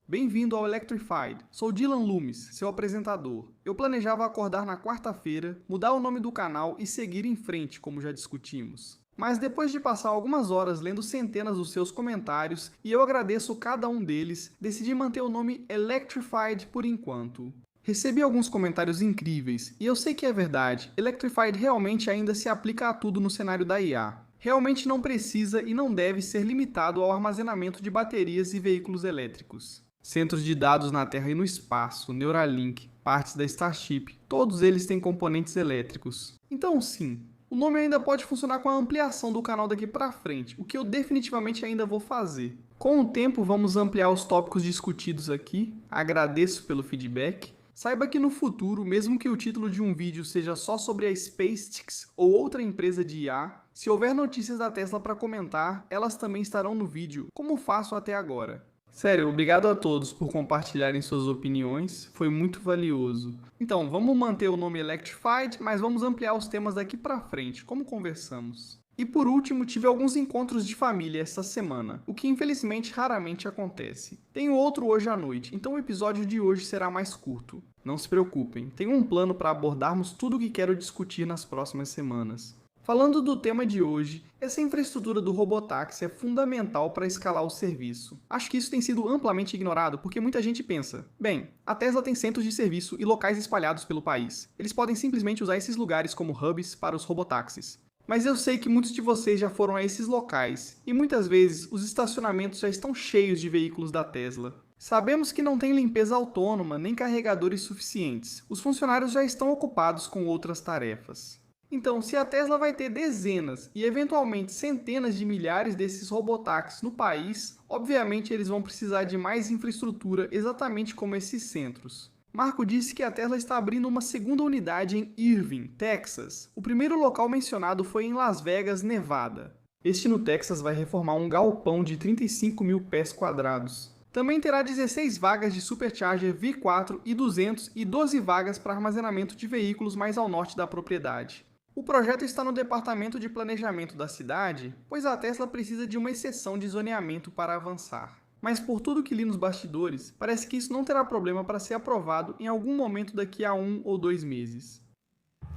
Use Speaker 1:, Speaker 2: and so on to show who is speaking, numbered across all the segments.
Speaker 1: Bem-vindo ao Electrified. Sou Dylan Loomis, seu apresentador. Eu planejava acordar na quarta-feira, mudar o nome do canal e seguir em frente, como já discutimos. Mas depois de passar algumas horas lendo centenas dos seus comentários, e eu agradeço cada um deles, decidi manter o nome Electrified por enquanto. Recebi alguns comentários incríveis, e eu sei que é verdade, Electrified realmente ainda se aplica a tudo no cenário da IA. Realmente não precisa e não deve ser limitado ao armazenamento de baterias e veículos elétricos. Centros de dados na Terra e no espaço, Neuralink, partes da Starship, todos eles têm componentes elétricos. Então sim, o nome ainda pode funcionar com a ampliação do canal daqui pra frente, o que eu definitivamente ainda vou fazer. Com o tempo vamos ampliar os tópicos discutidos aqui, agradeço pelo feedback. Saiba que no futuro, mesmo que o título de um vídeo seja só sobre a SpaceX ou outra empresa de IA, se houver notícias da Tesla para comentar, elas também estarão no vídeo, como faço até agora. Sério, obrigado a todos por compartilharem suas opiniões, foi muito valioso. Então, vamos manter o nome Electrified, mas vamos ampliar os temas daqui pra frente, como conversamos. E por último, tive alguns encontros de família esta semana, o que infelizmente raramente acontece. Tenho outro hoje à noite, então o episódio de hoje será mais curto. Não se preocupem, tenho um plano para abordarmos tudo o que quero discutir nas próximas semanas. Falando do tema de hoje, essa infraestrutura do robotáxi é fundamental para escalar o serviço. Acho que isso tem sido amplamente ignorado porque muita gente pensa, bem, a Tesla tem centros de serviço e locais espalhados pelo país. Eles podem simplesmente usar esses lugares como hubs para os robotáxis. Mas eu sei que muitos de vocês já foram a esses locais, e muitas vezes os estacionamentos já estão cheios de veículos da Tesla. Sabemos que não tem limpeza autônoma nem carregadores suficientes. Os funcionários já estão ocupados com outras tarefas. Então, se a Tesla vai ter dezenas e eventualmente centenas de milhares desses robotáxis no país, obviamente eles vão precisar de mais infraestrutura exatamente como esses centros. Marco disse que a Tesla está abrindo uma segunda unidade em Irving, Texas. O primeiro local mencionado foi em Las Vegas, Nevada. Este no Texas vai reformar um galpão de 35 mil pés quadrados. Também terá 16 vagas de Supercharger V4 e 200 e 12 vagas para armazenamento de veículos mais ao norte da propriedade. O projeto está no departamento de planejamento da cidade, pois a Tesla precisa de uma exceção de zoneamento para avançar. Mas por tudo que li nos bastidores, parece que isso não terá problema para ser aprovado em algum momento daqui a 1 ou 2 meses.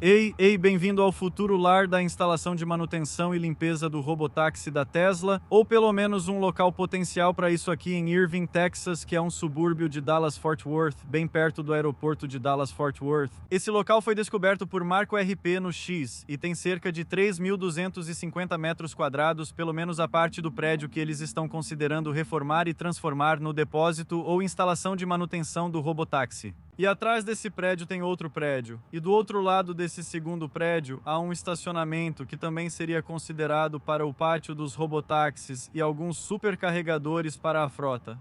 Speaker 2: Ei, bem-vindo ao futuro lar da instalação de manutenção e limpeza do robotáxi da Tesla, ou pelo menos um local potencial para isso aqui em Irving, Texas, que é um subúrbio de Dallas-Fort Worth, bem perto do aeroporto de Dallas-Fort Worth. Esse local foi descoberto por Marco RP no X e tem cerca de 3.250 metros quadrados, pelo menos a parte do prédio que eles estão considerando reformar e transformar no depósito ou instalação de manutenção do robotáxi. E atrás desse prédio tem outro prédio. E do outro lado desse segundo prédio há um estacionamento que também seria considerado para o pátio dos robotáxis e alguns supercarregadores para a frota.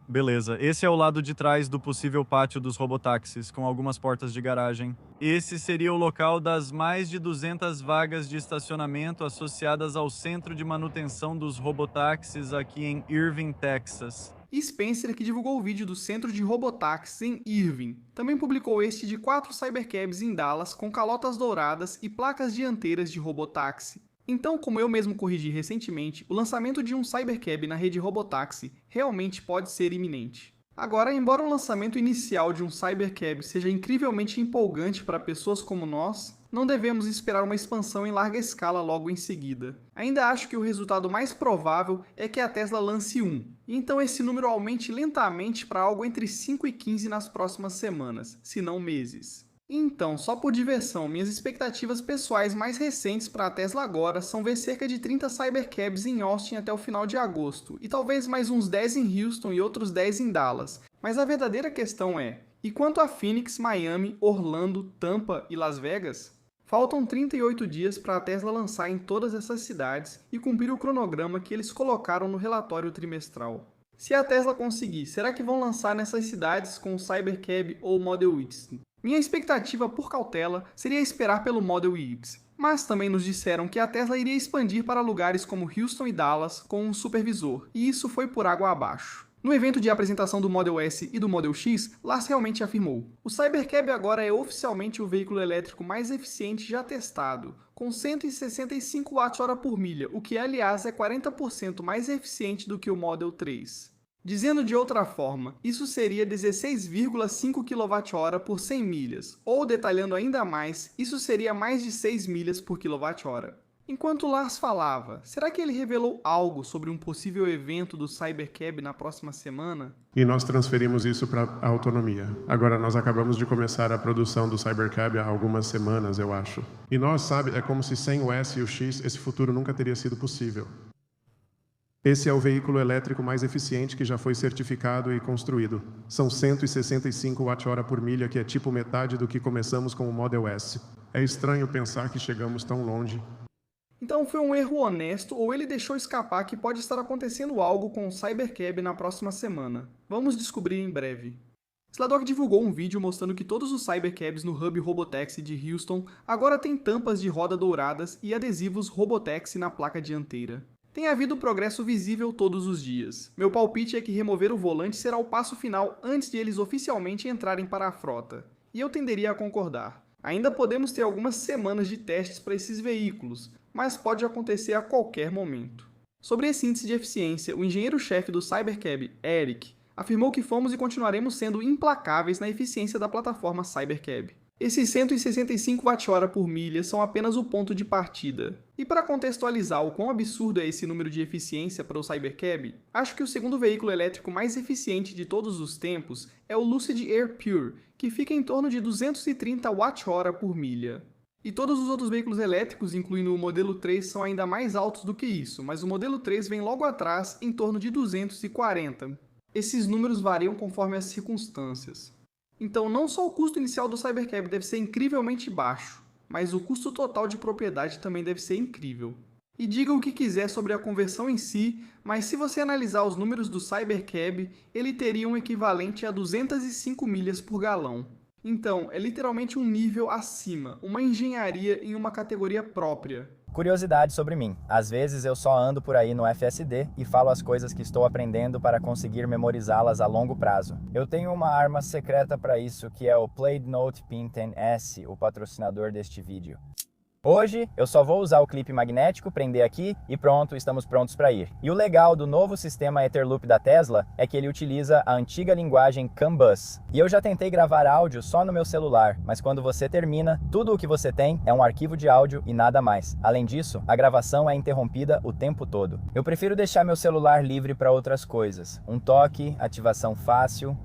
Speaker 2: Beleza, esse é o lado de trás do possível pátio dos robotáxis, com algumas portas de garagem. Esse seria o local das mais de 200 vagas de estacionamento associadas ao centro de manutenção dos robotáxis aqui em Irving, Texas.
Speaker 1: E Spencer, que divulgou o vídeo do centro de robotáxis em Irving, também publicou este de 4 cybercabs em Dallas com calotas douradas e placas dianteiras de robotáxi. Então, como eu mesmo corrigi recentemente, o lançamento de um cybercab na rede robotáxi realmente pode ser iminente. Agora, embora o lançamento inicial de um cybercab seja incrivelmente empolgante para pessoas como nós, não devemos esperar uma expansão em larga escala logo em seguida. Ainda acho que o resultado mais provável é que a Tesla lance um, e então esse número aumente lentamente para algo entre 5 e 15 nas próximas semanas, se não meses. Então, só por diversão, minhas expectativas pessoais mais recentes para a Tesla agora são ver cerca de 30 cybercabs em Austin até o final de agosto, e talvez mais uns 10 em Houston e outros 10 em Dallas. Mas a verdadeira questão é, e quanto a Phoenix, Miami, Orlando, Tampa e Las Vegas? Faltam 38 dias para a Tesla lançar em todas essas cidades e cumprir o cronograma que eles colocaram no relatório trimestral. Se a Tesla conseguir, será que vão lançar nessas cidades com o Cybercab ou o Model X? Minha expectativa, por cautela, seria esperar pelo Model X, mas também nos disseram que a Tesla iria expandir para lugares como Houston e Dallas com um supervisor, e isso foi por água abaixo. No evento de apresentação do Model S e do Model X, Lars realmente afirmou: o Cybercab agora é oficialmente o veículo elétrico mais eficiente já testado, com 165 Wh por milha, o que aliás é 40% mais eficiente do que o Model 3. Dizendo de outra forma, isso seria 16,5 kWh por 100 milhas, ou detalhando ainda mais, isso seria mais de 6 milhas por kWh. Enquanto Lars falava, será que ele revelou algo sobre um possível evento do Cybercab na próxima semana?
Speaker 3: E nós transferimos isso para a autonomia. Agora, nós acabamos de começar a produção do Cybercab há algumas semanas, eu acho. E nós, sabe, é como se sem o S e o X, esse futuro nunca teria sido possível. Esse é o veículo elétrico mais eficiente que já foi certificado e construído. São 165 Wh por milha, que é tipo metade do que começamos com o Model S. É estranho pensar que chegamos tão longe.
Speaker 1: Então foi um erro honesto ou ele deixou escapar que pode estar acontecendo algo com o Cybercab na próxima semana? Vamos descobrir em breve. Sladok divulgou um vídeo mostrando que todos os Cybercabs no Hub Robotaxi de Houston agora têm tampas de roda douradas e adesivos Robotaxi na placa dianteira. Tem havido progresso visível todos os dias. Meu palpite é que remover o volante será o passo final antes de eles oficialmente entrarem para a frota. E eu tenderia a concordar. Ainda podemos ter algumas semanas de testes para esses veículos, mas pode acontecer a qualquer momento. Sobre esse índice de eficiência, o engenheiro-chefe do Cybercab, Eric, afirmou que fomos e continuaremos sendo implacáveis na eficiência da plataforma Cybercab. Esses 165 Wh por milha são apenas o ponto de partida. E para contextualizar o quão absurdo é esse número de eficiência para o Cybercab, acho que o segundo veículo elétrico mais eficiente de todos os tempos é o Lucid Air Pure, que fica em torno de 230 Wh por milha. E todos os outros veículos elétricos, incluindo o modelo 3, são ainda mais altos do que isso, mas o modelo 3 vem logo atrás, em torno de 240. Esses números variam conforme as circunstâncias. Então, não só o custo inicial do Cybercab deve ser incrivelmente baixo, mas o custo total de propriedade também deve ser incrível. E diga o que quiser sobre a conversão em si, mas se você analisar os números do Cybercab, ele teria um equivalente a 205 milhas por galão. Então, é literalmente um nível acima, uma engenharia em uma categoria própria.
Speaker 4: Curiosidade sobre mim. Às vezes eu só ando por aí no FSD e falo as coisas que estou aprendendo para conseguir memorizá-las a longo prazo. Eu tenho uma arma secreta para isso, que é o PlateNote Pin 10S, o patrocinador deste vídeo. Hoje eu só vou usar o clipe magnético, prender aqui e pronto, estamos prontos para ir. E o legal do novo sistema Etherloop da Tesla é que ele utiliza a antiga linguagem CAN bus. E eu já tentei gravar áudio só no meu celular, mas quando você termina, tudo o que você tem é um arquivo de áudio e nada mais. Além disso, a gravação é interrompida o tempo todo. Eu prefiro deixar meu celular livre para outras coisas. Um toque, ativação fácil.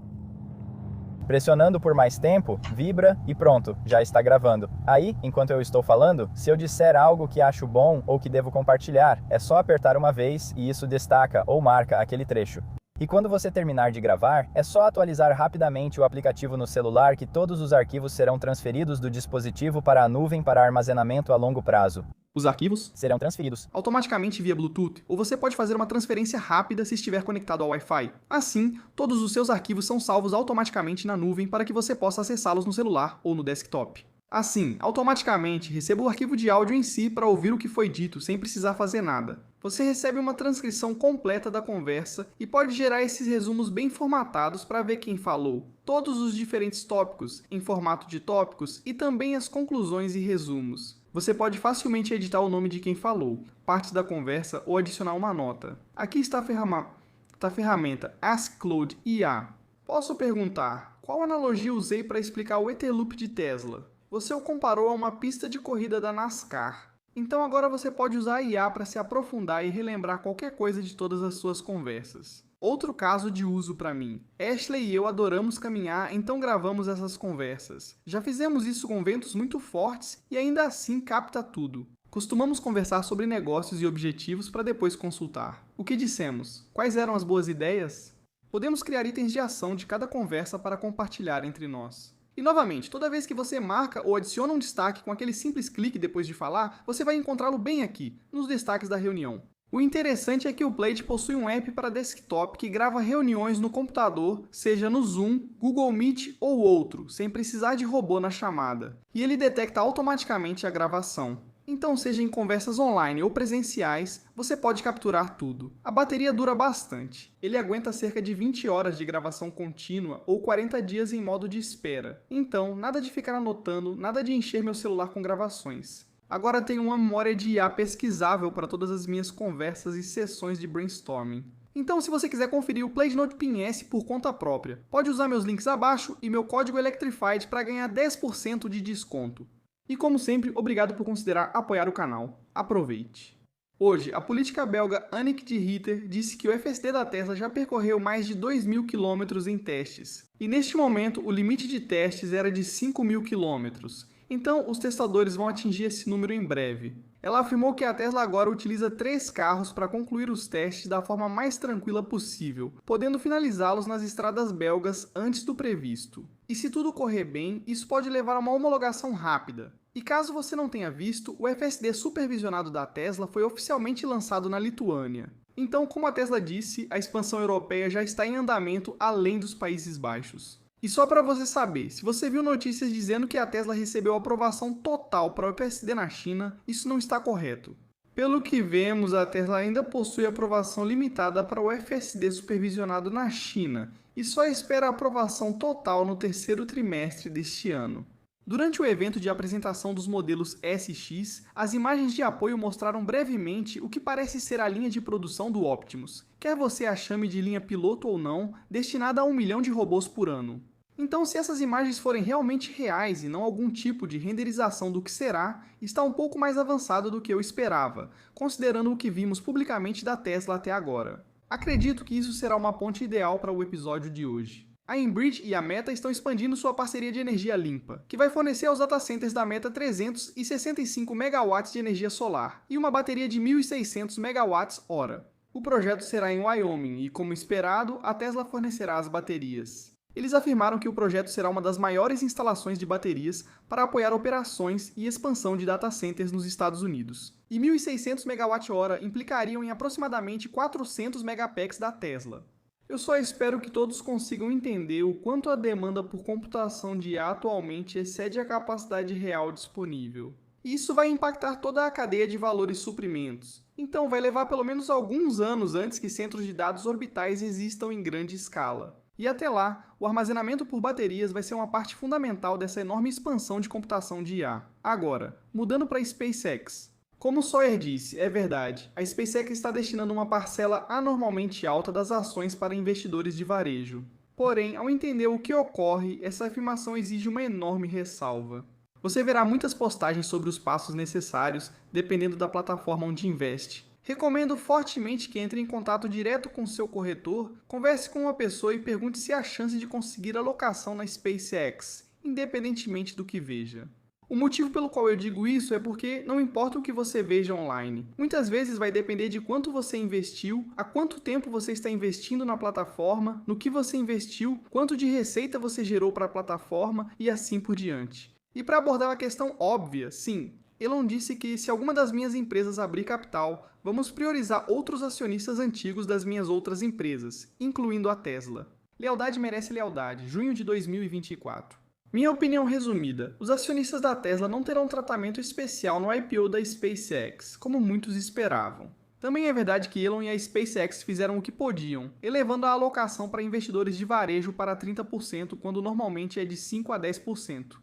Speaker 4: Pressionando por mais tempo, vibra e pronto, já está gravando. Aí, enquanto eu estou falando, se eu disser algo que acho bom ou que devo compartilhar, é só apertar uma vez e isso destaca ou marca aquele trecho. E quando você terminar de gravar, é só atualizar rapidamente o aplicativo no celular que todos os arquivos serão transferidos do dispositivo para a nuvem para armazenamento a longo prazo.
Speaker 1: Os arquivos
Speaker 4: Serão transferidos
Speaker 1: automaticamente via Bluetooth, ou você pode fazer uma transferência rápida se estiver conectado ao Wi-Fi. Assim, todos os seus arquivos são salvos automaticamente na nuvem para que você possa acessá-los no celular ou no desktop. Assim, automaticamente, receba o arquivo de áudio em si para ouvir o que foi dito sem precisar fazer nada. Você recebe uma transcrição completa da conversa e pode gerar esses resumos bem formatados para ver quem falou, todos os diferentes tópicos, em formato de tópicos e também as conclusões e resumos. Você pode facilmente editar o nome de quem falou, partes da conversa ou adicionar uma nota. Aqui está a ferramenta AskCloud IA. Posso perguntar, qual analogia usei para explicar o Etherloop de Tesla? Você o comparou a uma pista de corrida da NASCAR. Então agora você pode usar a IA para se aprofundar e relembrar qualquer coisa de todas as suas conversas. Outro caso de uso para mim. Ashley e eu adoramos caminhar, então gravamos essas conversas. Já fizemos isso com ventos muito fortes e ainda assim capta tudo. Costumamos conversar sobre negócios e objetivos para depois consultar. O que dissemos? Quais eram as boas ideias? Podemos criar itens de ação de cada conversa para compartilhar entre nós. E novamente, toda vez que você marca ou adiciona um destaque com aquele simples clique depois de falar, você vai encontrá-lo bem aqui, nos destaques da reunião. O interessante é que o Plate possui um app para desktop que grava reuniões no computador, seja no Zoom, Google Meet ou outro, sem precisar de robô na chamada. E ele detecta automaticamente a gravação. Então, seja em conversas online ou presenciais, você pode capturar tudo. A bateria dura bastante. Ele aguenta cerca de 20 horas de gravação contínua ou 40 dias em modo de espera. Então, nada de ficar anotando, nada de encher meu celular com gravações. Agora tenho uma memória de IA pesquisável para todas as minhas conversas e sessões de brainstorming. Então, se você quiser conferir o PladeNote S por conta própria, pode usar meus links abaixo e meu código Electrified para ganhar 10% de desconto. E como sempre, obrigado por considerar apoiar o canal. Aproveite! Hoje, a política belga Annemiek de Ritter disse que o FSD da Tesla já percorreu mais de 2.000 km em testes. E neste momento, o limite de testes era de 5.000 km. Então, os testadores vão atingir esse número em breve. Ela afirmou que a Tesla agora utiliza 3 carros para concluir os testes da forma mais tranquila possível, podendo finalizá-los nas estradas belgas antes do previsto. E se tudo correr bem, isso pode levar a uma homologação rápida. E caso você não tenha visto, o FSD supervisionado da Tesla foi oficialmente lançado na Lituânia. Então, como a Tesla disse, a expansão europeia já está em andamento além dos Países Baixos. E só para você saber, se você viu notícias dizendo que a Tesla recebeu aprovação total para o FSD na China, isso não está correto. Pelo que vemos, a Tesla ainda possui aprovação limitada para o FSD supervisionado na China e só espera a aprovação total no terceiro trimestre deste ano. Durante o evento de apresentação dos modelos S e X, as imagens de apoio mostraram brevemente o que parece ser a linha de produção do Optimus, quer você a chame de linha piloto ou não, destinada a 1 milhão de robôs por ano. Então, se essas imagens forem realmente reais e não algum tipo de renderização do que será, está um pouco mais avançado do que eu esperava, considerando o que vimos publicamente da Tesla até agora. Acredito que isso será uma ponte ideal para o episódio de hoje. A Enbridge e a Meta estão expandindo sua parceria de energia limpa, que vai fornecer aos datacenters da Meta 365 MW de energia solar e uma bateria de 1.600 MWh. O projeto será em Wyoming e, como esperado, a Tesla fornecerá as baterias. Eles afirmaram que o projeto será uma das maiores instalações de baterias para apoiar operações e expansão de data centers nos Estados Unidos. E 1.600 MWh implicariam em aproximadamente 400 megapacks da Tesla. Eu só espero que todos consigam entender o quanto a demanda por computação de IA atualmente excede a capacidade real disponível. E isso vai impactar toda a cadeia de valores e suprimentos. Então vai levar pelo menos alguns anos antes que centros de dados orbitais existam em grande escala. E até lá, o armazenamento por baterias vai ser uma parte fundamental dessa enorme expansão de computação de IA. Agora, mudando para a SpaceX. Como Sawyer disse, é verdade, a SpaceX está destinando uma parcela anormalmente alta das ações para investidores de varejo. Porém, ao entender o que ocorre, essa afirmação exige uma enorme ressalva. Você verá muitas postagens sobre os passos necessários, dependendo da plataforma onde investe. Recomendo fortemente que entre em contato direto com seu corretor, converse com uma pessoa e pergunte se há chance de conseguir alocação na SpaceX, independentemente do que veja. O motivo pelo qual eu digo isso é porque não importa o que você veja online. Muitas vezes vai depender de quanto você investiu, há quanto tempo você está investindo na plataforma, no que você investiu, quanto de receita você gerou para a plataforma e assim por diante. E para abordar uma questão óbvia, sim, Elon disse que se alguma das minhas empresas abrir capital, vamos priorizar outros acionistas antigos das minhas outras empresas, incluindo a Tesla. Lealdade merece lealdade, junho de 2024. Minha opinião resumida, os acionistas da Tesla não terão tratamento especial no IPO da SpaceX, como muitos esperavam. Também é verdade que Elon e a SpaceX fizeram o que podiam, elevando a alocação para investidores de varejo para 30%, quando normalmente é de 5 a 10%.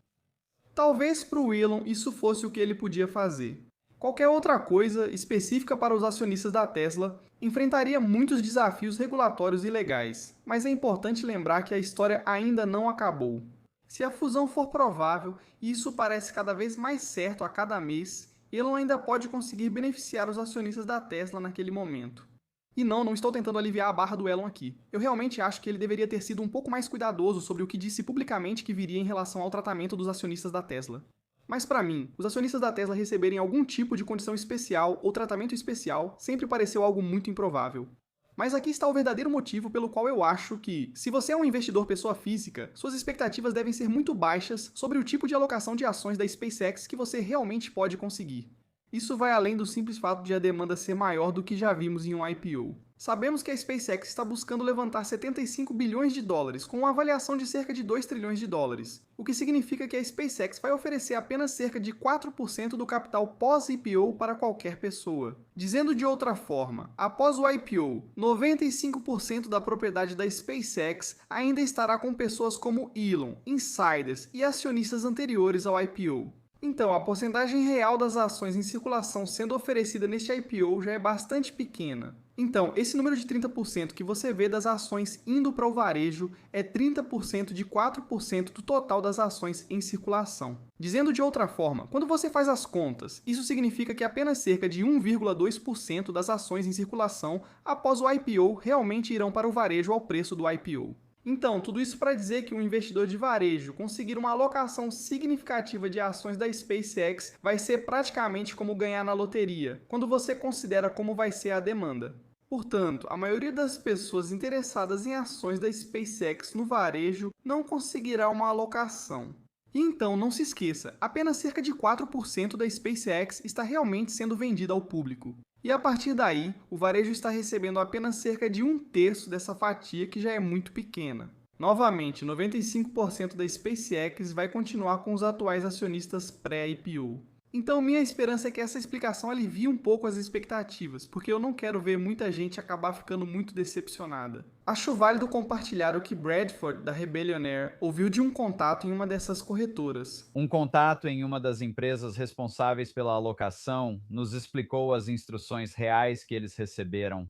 Speaker 1: Talvez para o Elon isso fosse o que ele podia fazer. Qualquer outra coisa, específica para os acionistas da Tesla, enfrentaria muitos desafios regulatórios e legais, mas é importante lembrar que a história ainda não acabou. Se a fusão for provável, e isso parece cada vez mais certo a cada mês, Elon ainda pode conseguir beneficiar os acionistas da Tesla naquele momento. E não estou tentando aliviar a barra do Elon aqui. Eu realmente acho que ele deveria ter sido um pouco mais cuidadoso sobre o que disse publicamente que viria em relação ao tratamento dos acionistas da Tesla. Mas para mim, os acionistas da Tesla receberem algum tipo de condição especial ou tratamento especial sempre pareceu algo muito improvável. Mas aqui está o verdadeiro motivo pelo qual eu acho que, se você é um investidor pessoa física, suas expectativas devem ser muito baixas sobre o tipo de alocação de ações da SpaceX que você realmente pode conseguir. Isso vai além do simples fato de a demanda ser maior do que já vimos em um IPO. Sabemos que a SpaceX está buscando levantar 75 bilhões de dólares, com uma avaliação de cerca de 2 trilhões de dólares, o que significa que a SpaceX vai oferecer apenas cerca de 4% do capital pós-IPO para qualquer pessoa. Dizendo de outra forma, após o IPO, 95% da propriedade da SpaceX ainda estará com pessoas como Elon, insiders e acionistas anteriores ao IPO. Então, a porcentagem real das ações em circulação sendo oferecida neste IPO já é bastante pequena. Então, esse número de 30% que você vê das ações indo para o varejo é 30% de 4% do total das ações em circulação. Dizendo de outra forma, quando você faz as contas, isso significa que apenas cerca de 1,2% das ações em circulação após o IPO realmente irão para o varejo ao preço do IPO. Então, tudo isso para dizer que um investidor de varejo conseguir uma alocação significativa de ações da SpaceX vai ser praticamente como ganhar na loteria, quando você considera como vai ser a demanda. Portanto, a maioria das pessoas interessadas em ações da SpaceX no varejo não conseguirá uma alocação. E então, não se esqueça, apenas cerca de 4% da SpaceX está realmente sendo vendida ao público. E a partir daí, o varejo está recebendo apenas cerca de 1/3 dessa fatia, que já é muito pequena. Novamente, 95% da SpaceX vai continuar com os atuais acionistas pré-IPO. Então, minha esperança é que essa explicação alivie um pouco as expectativas, porque eu não quero ver muita gente acabar ficando muito decepcionada. Acho válido compartilhar o que Bradford, da Rebellionaire, ouviu de um contato em uma dessas corretoras.
Speaker 2: Um contato em uma das empresas responsáveis pela alocação nos explicou as instruções reais que eles receberam.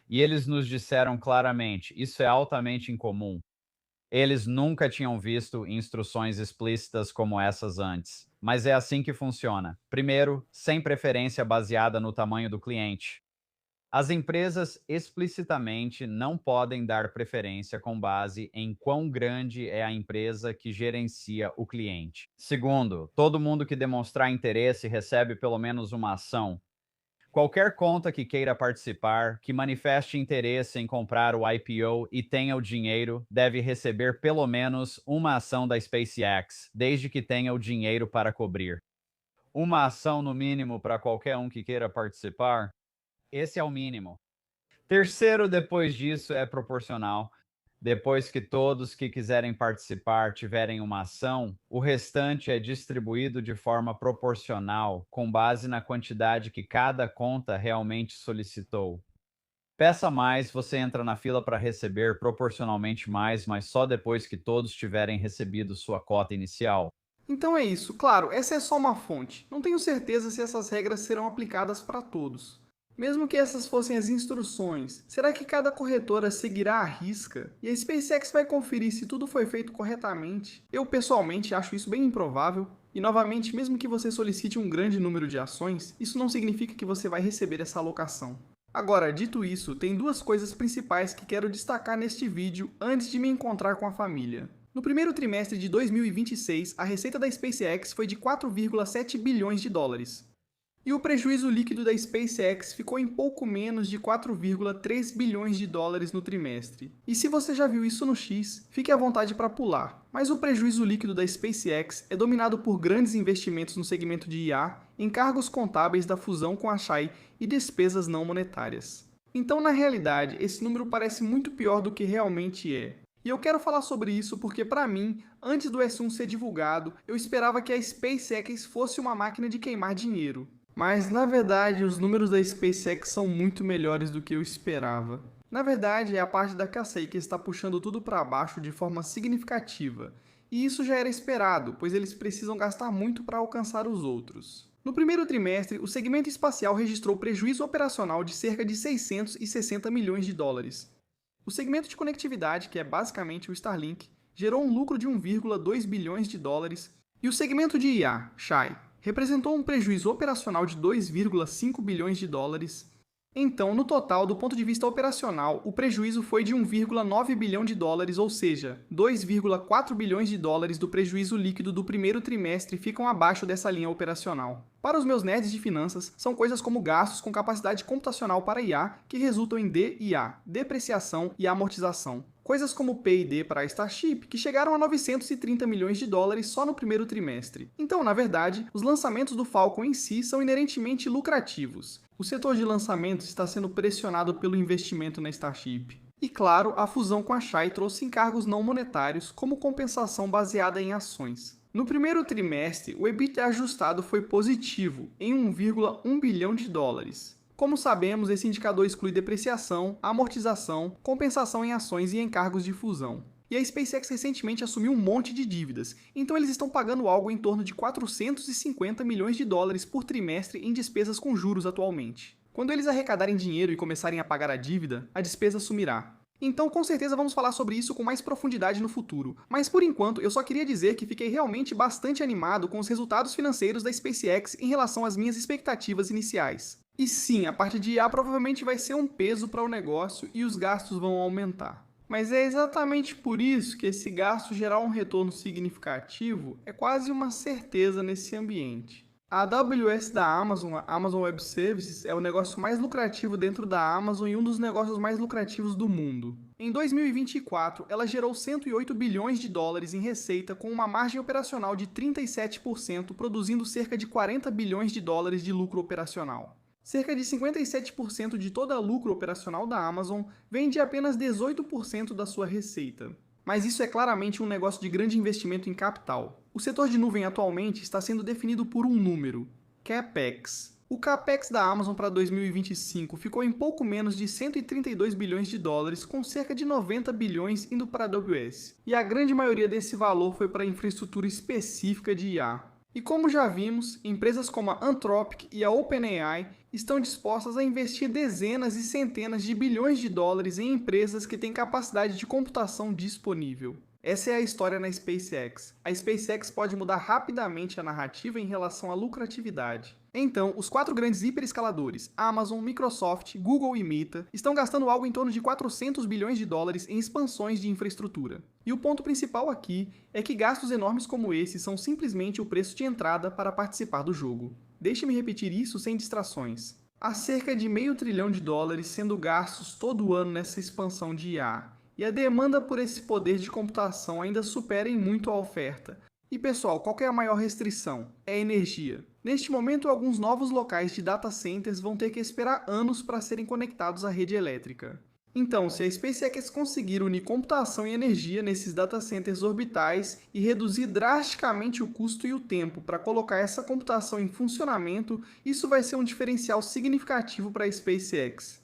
Speaker 2: E eles nos disseram claramente: isso é altamente incomum. Eles nunca tinham visto instruções explícitas como essas antes. Mas é assim que funciona. Primeiro, sem preferência baseada no tamanho do cliente. As empresas explicitamente não podem dar preferência com base em quão grande é a empresa que gerencia o cliente. Segundo, todo mundo que demonstrar interesse recebe pelo menos uma ação. Qualquer conta que queira participar, que manifeste interesse em comprar o IPO e tenha o dinheiro, deve receber pelo menos uma ação da SpaceX, desde que tenha o dinheiro para cobrir. Uma ação no mínimo para qualquer um que queira participar? Esse é o mínimo. Terceiro, depois disso, é proporcional. Depois que todos que quiserem participar tiverem uma ação, o restante é distribuído de forma proporcional, com base na quantidade que cada conta realmente solicitou. Peça mais, você entra na fila para receber proporcionalmente mais, mas só depois que todos tiverem recebido sua cota inicial.
Speaker 1: Então é isso, claro, essa é só uma fonte. Não tenho certeza se essas regras serão aplicadas para todos. Mesmo que essas fossem as instruções, será que cada corretora seguirá à risca? E a SpaceX vai conferir se tudo foi feito corretamente? Eu pessoalmente acho isso bem improvável. E novamente, mesmo que você solicite um grande número de ações, isso não significa que você vai receber essa alocação. Agora, dito isso, tem duas coisas principais que quero destacar neste vídeo antes de me encontrar com a família. No primeiro trimestre de 2026, a receita da SpaceX foi de 4,7 bilhões de dólares. E o prejuízo líquido da SpaceX ficou em pouco menos de 4,3 bilhões de dólares no trimestre. E se você já viu isso no X, fique à vontade para pular. Mas o prejuízo líquido da SpaceX é dominado por grandes investimentos no segmento de IA, encargos contábeis da fusão com a Shai e despesas não monetárias. Então, na realidade, esse número parece muito pior do que realmente é. E eu quero falar sobre isso porque, para mim, antes do S1 ser divulgado, eu esperava que a SpaceX fosse uma máquina de queimar dinheiro. Mas, na verdade, os números da SpaceX são muito melhores do que eu esperava. Na verdade, é a parte da Kasei que está puxando tudo para baixo de forma significativa. E isso já era esperado, pois eles precisam gastar muito para alcançar os outros. No primeiro trimestre, o segmento espacial registrou prejuízo operacional de cerca de 660 milhões de dólares. O segmento de conectividade, que é basicamente o Starlink, gerou um lucro de 1,2 bilhões de dólares. E o segmento de IA, Shai, representou um prejuízo operacional de 2,5 bilhões de dólares. Então, no total, do ponto de vista operacional, o prejuízo foi de 1,9 bilhão de dólares, ou seja, 2,4 bilhões de dólares do prejuízo líquido do primeiro trimestre ficam abaixo dessa linha operacional. Para os meus nerds de finanças, são coisas como gastos com capacidade computacional para IA que resultam em DIA, depreciação e amortização. Coisas como P&D para a Starship, que chegaram a 930 milhões de dólares só no primeiro trimestre. Então, na verdade, os lançamentos do Falcon em si são inerentemente lucrativos. O setor de lançamentos está sendo pressionado pelo investimento na Starship. E claro, a fusão com a Shy trouxe encargos não monetários como compensação baseada em ações. No primeiro trimestre, o EBITDA ajustado foi positivo, em 1,1 bilhão de dólares. Como sabemos, esse indicador exclui depreciação, amortização, compensação em ações e encargos de fusão. E a SpaceX recentemente assumiu um monte de dívidas, então eles estão pagando algo em torno de 450 milhões de dólares por trimestre em despesas com juros atualmente. Quando eles arrecadarem dinheiro e começarem a pagar a dívida, a despesa sumirá. Então, com certeza vamos falar sobre isso com mais profundidade no futuro, mas por enquanto eu só queria dizer que fiquei realmente bastante animado com os resultados financeiros da SpaceX em relação às minhas expectativas iniciais. E sim, a parte de IA provavelmente vai ser um peso para o negócio e os gastos vão aumentar. Mas é exatamente por isso que esse gasto gerar um retorno significativo é quase uma certeza nesse ambiente. A AWS da Amazon, a Amazon Web Services, é o negócio mais lucrativo dentro da Amazon e um dos negócios mais lucrativos do mundo. Em 2024, ela gerou 108 bilhões de dólares em receita com uma margem operacional de 37%, produzindo cerca de 40 bilhões de dólares de lucro operacional. Cerca de 57% de todo o lucro operacional da Amazon vem de apenas 18% da sua receita. Mas isso é claramente um negócio de grande investimento em capital. O setor de nuvem atualmente está sendo definido por um número, CAPEX. O CAPEX da Amazon para 2025 ficou em pouco menos de 132 bilhões de dólares, com cerca de 90 bilhões indo para a AWS. E a grande maioria desse valor foi para a infraestrutura específica de IA. E como já vimos, empresas como a Anthropic e a OpenAI estão dispostas a investir dezenas e centenas de bilhões de dólares em empresas que têm capacidade de computação disponível. Essa é a história na SpaceX. A SpaceX pode mudar rapidamente a narrativa em relação à lucratividade. Então, os 4 grandes hiperescaladores, Amazon, Microsoft, Google e Meta, estão gastando algo em torno de 400 bilhões de dólares em expansões de infraestrutura. E o ponto principal aqui é que gastos enormes como esse são simplesmente o preço de entrada para participar do jogo. Deixe-me repetir isso sem distrações. Há cerca de $500 bilhão sendo gastos todo ano nessa expansão de IA. E a demanda por esse poder de computação ainda supera em muito a oferta. E pessoal, qual que é a maior restrição? É a energia. Neste momento, alguns novos locais de data centers vão ter que esperar anos para serem conectados à rede elétrica. Então, se a SpaceX conseguir unir computação e energia nesses data centers orbitais e reduzir drasticamente o custo e o tempo para colocar essa computação em funcionamento, isso vai ser um diferencial significativo para a SpaceX.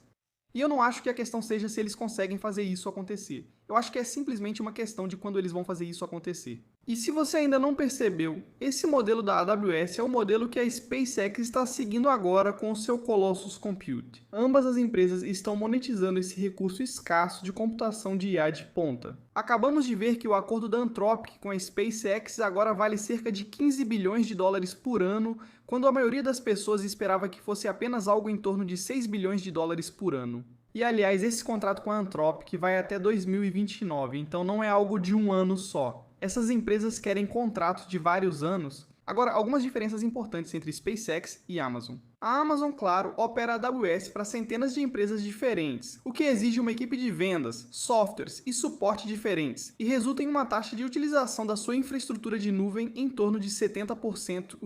Speaker 1: E eu não acho que a questão seja se eles conseguem fazer isso acontecer. Eu acho que é simplesmente uma questão de quando eles vão fazer isso acontecer. E se você ainda não percebeu, esse modelo da AWS é o modelo que a SpaceX está seguindo agora com o seu Colossus Compute. Ambas as empresas estão monetizando esse recurso escasso de computação de IA de ponta. Acabamos de ver que o acordo da Anthropic com a SpaceX agora vale cerca de 15 bilhões de dólares por ano, quando a maioria das pessoas esperava que fosse apenas algo em torno de 6 bilhões de dólares por ano. E aliás, esse contrato com a Anthropic vai até 2029, então não é algo de um ano só. Essas empresas querem contratos de vários anos. Agora, algumas diferenças importantes entre SpaceX e Amazon. A Amazon, claro, opera a AWS para centenas de empresas diferentes, o que exige uma equipe de vendas, softwares e suporte diferentes, e resulta em uma taxa de utilização da sua infraestrutura de nuvem em torno de 70%.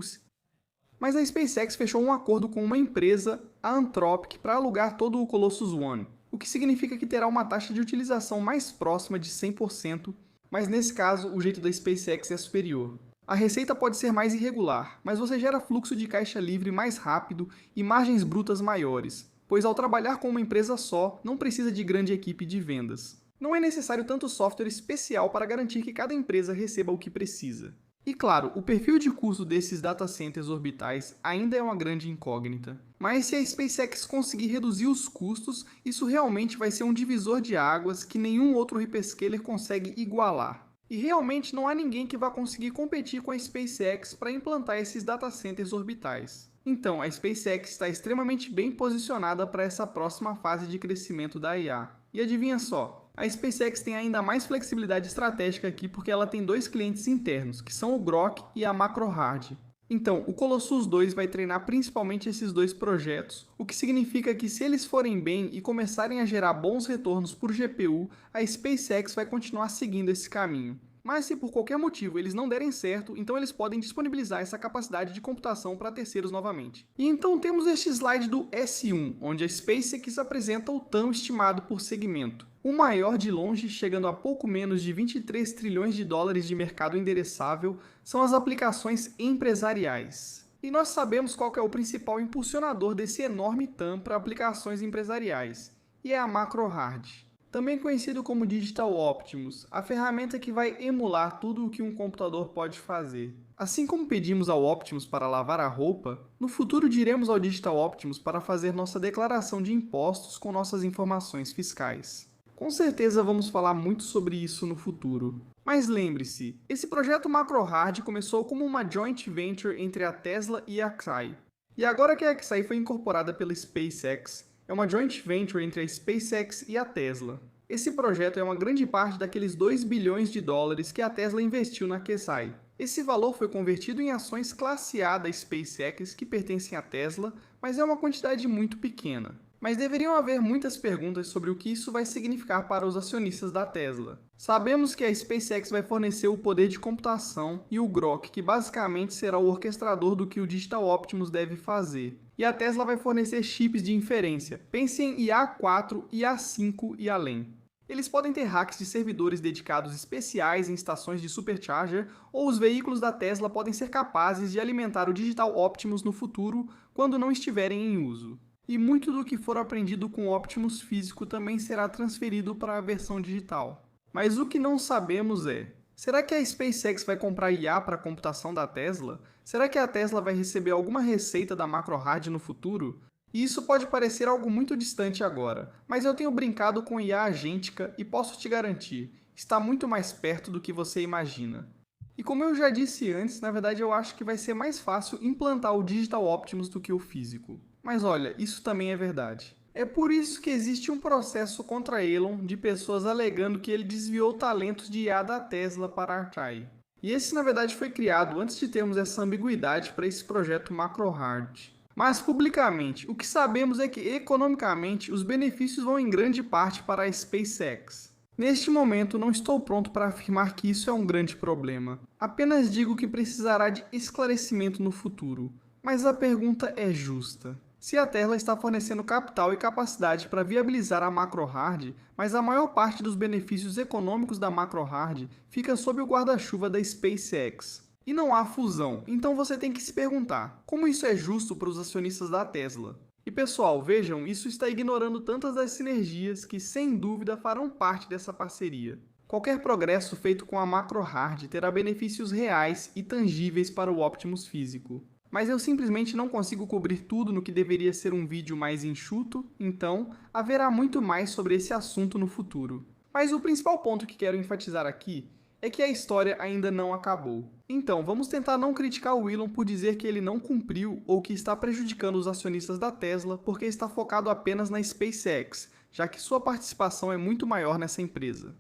Speaker 1: Mas a SpaceX fechou um acordo com uma empresa, a Anthropic, para alugar todo o Colossus One, o que significa que terá uma taxa de utilização mais próxima de 100%, mas nesse caso o jeito da SpaceX é superior. A receita pode ser mais irregular, mas você gera fluxo de caixa livre mais rápido e margens brutas maiores, pois ao trabalhar com uma empresa só, não precisa de grande equipe de vendas. Não é necessário tanto software especial para garantir que cada empresa receba o que precisa. E claro, o perfil de custo desses data centers orbitais ainda é uma grande incógnita. Mas se a SpaceX conseguir reduzir os custos, isso realmente vai ser um divisor de águas que nenhum outro hyperscaler consegue igualar. E realmente não há ninguém que vá conseguir competir com a SpaceX para implantar esses data centers orbitais. Então, a SpaceX está extremamente bem posicionada para essa próxima fase de crescimento da IA. E adivinha só? A SpaceX tem ainda mais flexibilidade estratégica aqui porque ela tem 2 clientes internos, que são o Grok e a MacroHard. Então, o Colossus 2 vai treinar principalmente esses dois projetos, o que significa que se eles forem bem e começarem a gerar bons retornos por GPU, a SpaceX vai continuar seguindo esse caminho. Mas se por qualquer motivo eles não derem certo, então eles podem disponibilizar essa capacidade de computação para terceiros novamente. E então temos este slide do S1, onde a SpaceX apresenta o tão estimado por segmento. O maior de longe, chegando a pouco menos de 23 trilhões de dólares de mercado endereçável, são as aplicações empresariais. E nós sabemos qual que é o principal impulsionador desse enorme TAM para aplicações empresariais, e é a macro-hard. Também conhecido como Digital Optimus, a ferramenta que vai emular tudo o que um computador pode fazer. Assim como pedimos ao Optimus para lavar a roupa, no futuro diremos ao Digital Optimus para fazer nossa declaração de impostos com nossas informações fiscais. Com certeza vamos falar muito sobre isso no futuro. Mas lembre-se, esse projeto macro-hard começou como uma joint venture entre a Tesla e a Xai. E agora que a Xai foi incorporada pela SpaceX, é uma joint venture entre a SpaceX e a Tesla. Esse projeto é uma grande parte daqueles 2 bilhões de dólares que a Tesla investiu na Xai. Esse valor foi convertido em ações classe A da SpaceX que pertencem à Tesla, mas é uma quantidade muito pequena. Mas deveriam haver muitas perguntas sobre o que isso vai significar para os acionistas da Tesla. Sabemos que a SpaceX vai fornecer o poder de computação e o Grok, que basicamente será o orquestrador do que o Digital Optimus deve fazer. E a Tesla vai fornecer chips de inferência. Pense em IA4, IA5 e além. Eles podem ter racks de servidores dedicados especiais em estações de supercharger, ou os veículos da Tesla podem ser capazes de alimentar o Digital Optimus no futuro, quando não estiverem em uso. E muito do que for aprendido com o Optimus físico também será transferido para a versão digital. Mas o que não sabemos é: será que a SpaceX vai comprar IA para a computação da Tesla? Será que a Tesla vai receber alguma receita da macro-hard no futuro? E isso pode parecer algo muito distante agora, mas eu tenho brincado com IA agêntica e posso te garantir, está muito mais perto do que você imagina. E como eu já disse antes, na verdade eu acho que vai ser mais fácil implantar o Digital Optimus do que o físico. Mas olha, isso também é verdade. É por isso que existe um processo contra Elon de pessoas alegando que ele desviou talentos de IA da Tesla para a Archai. E esse na verdade foi criado antes de termos essa ambiguidade para esse projeto macro-hard. Mas publicamente, o que sabemos é que economicamente os benefícios vão em grande parte para a SpaceX. Neste momento não estou pronto para afirmar que isso é um grande problema. Apenas digo que precisará de esclarecimento no futuro. Mas a pergunta é justa. Se a Tesla está fornecendo capital e capacidade para viabilizar a macro-hard, mas a maior parte dos benefícios econômicos da macro-hard fica sob o guarda-chuva da SpaceX. E não há fusão, então você tem que se perguntar, como isso é justo para os acionistas da Tesla? E pessoal, vejam, isso está ignorando tantas das sinergias que sem dúvida farão parte dessa parceria. Qualquer progresso feito com a macro-hard terá benefícios reais e tangíveis para o Optimus físico. Mas eu simplesmente não consigo cobrir tudo no que deveria ser um vídeo mais enxuto, então haverá muito mais sobre esse assunto no futuro. Mas o principal ponto que quero enfatizar aqui é que a história ainda não acabou. Então, vamos tentar não criticar o Elon por dizer que ele não cumpriu ou que está prejudicando os acionistas da Tesla porque está focado apenas na SpaceX, já que sua participação é muito maior nessa empresa.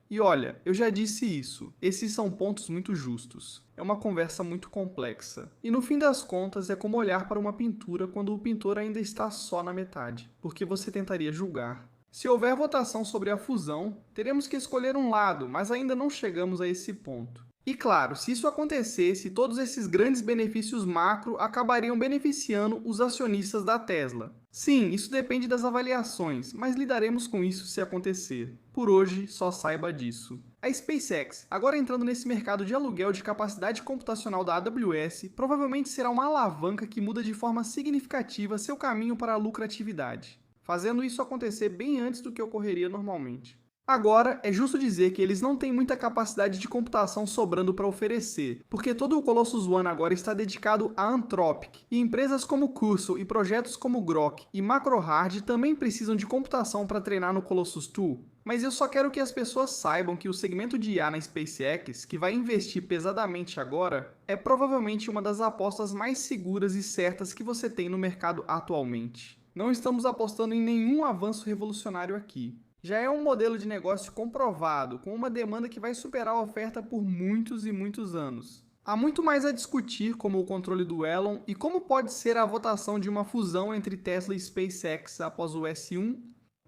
Speaker 1: E olha, eu já disse isso, esses são pontos muito justos. É uma conversa muito complexa. E no fim das contas é como olhar para uma pintura quando o pintor ainda está só na metade, porque você tentaria julgar. Se houver votação sobre a fusão, teremos que escolher um lado, mas ainda não chegamos a esse ponto. E claro, se isso acontecesse, todos esses grandes benefícios macro acabariam beneficiando os acionistas da Tesla. Sim, isso depende das avaliações, mas lidaremos com isso se acontecer. Por hoje, só saiba disso. A SpaceX, agora entrando nesse mercado de aluguel de capacidade computacional da AWS, provavelmente será uma alavanca que muda de forma significativa seu caminho para a lucratividade, fazendo isso acontecer bem antes do que ocorreria normalmente. Agora, é justo dizer que eles não têm muita capacidade de computação sobrando para oferecer, porque todo o Colossus One agora está dedicado a Anthropic, e empresas como Cursor e projetos como Grok e macro-hard também precisam de computação para treinar no Colossus 2. Mas eu só quero que as pessoas saibam que o segmento de IA na SpaceX, que vai investir pesadamente agora, é provavelmente uma das apostas mais seguras e certas que você tem no mercado atualmente. Não estamos apostando em nenhum avanço revolucionário aqui. Já é um modelo de negócio comprovado, com uma demanda que vai superar a oferta por muitos e muitos anos. Há muito mais a discutir, como o controle do Elon e como pode ser a votação de uma fusão entre Tesla e SpaceX após o S1,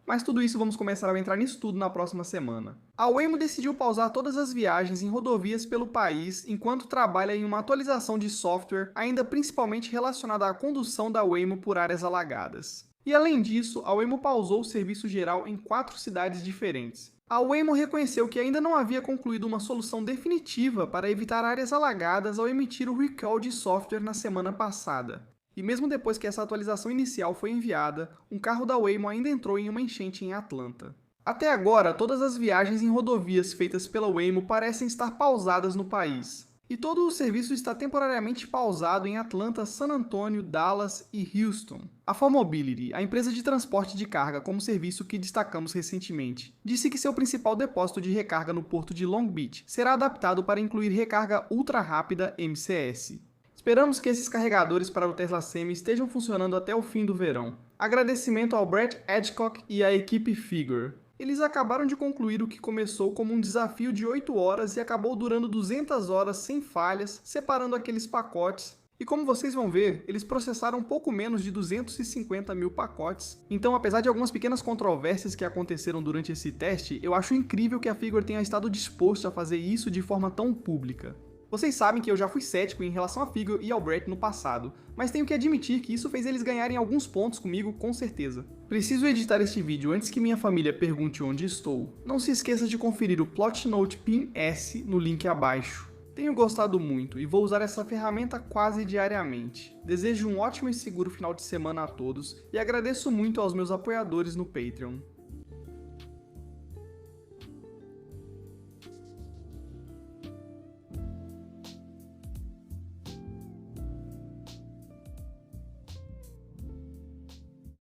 Speaker 1: mas tudo isso vamos começar a entrar nisso tudo na próxima semana. A Waymo decidiu pausar todas as viagens em rodovias pelo país enquanto trabalha em uma atualização de software, ainda principalmente relacionada à condução da Waymo por áreas alagadas. E além disso, a Waymo pausou o serviço geral em 4 cidades diferentes. A Waymo reconheceu que ainda não havia concluído uma solução definitiva para evitar áreas alagadas ao emitir o recall de software na semana passada. E mesmo depois que essa atualização inicial foi enviada, um carro da Waymo ainda entrou em uma enchente em Atlanta. Até agora, todas as viagens em rodovias feitas pela Waymo parecem estar pausadas no país. E todo o serviço está temporariamente pausado em Atlanta, San Antonio, Dallas e Houston. A 4Mobility, a empresa de transporte de carga como serviço que destacamos recentemente, disse que seu principal depósito de recarga no porto de Long Beach será adaptado para incluir recarga ultra rápida MCS. Esperamos que esses carregadores para o Tesla Semi estejam funcionando até o fim do verão. Agradecimento ao Brett Adcock e à equipe Figure. Eles acabaram de concluir o que começou como um desafio de 8 horas e acabou durando 200 horas sem falhas, separando aqueles pacotes. E como vocês vão ver, eles processaram pouco menos de 250 mil pacotes. Então, apesar de algumas pequenas controvérsias que aconteceram durante esse teste, eu acho incrível que a Figure tenha estado disposto a fazer isso de forma tão pública. Vocês sabem que eu já fui cético em relação à Figure e ao Brett no passado, mas tenho que admitir que isso fez eles ganharem alguns pontos comigo, com certeza. Preciso editar este vídeo antes que minha família pergunte onde estou. Não se esqueça de conferir o Plotnote Pin S no link abaixo. Tenho gostado muito e vou usar essa ferramenta quase diariamente. Desejo um ótimo e seguro final de semana a todos e agradeço muito aos meus apoiadores no Patreon.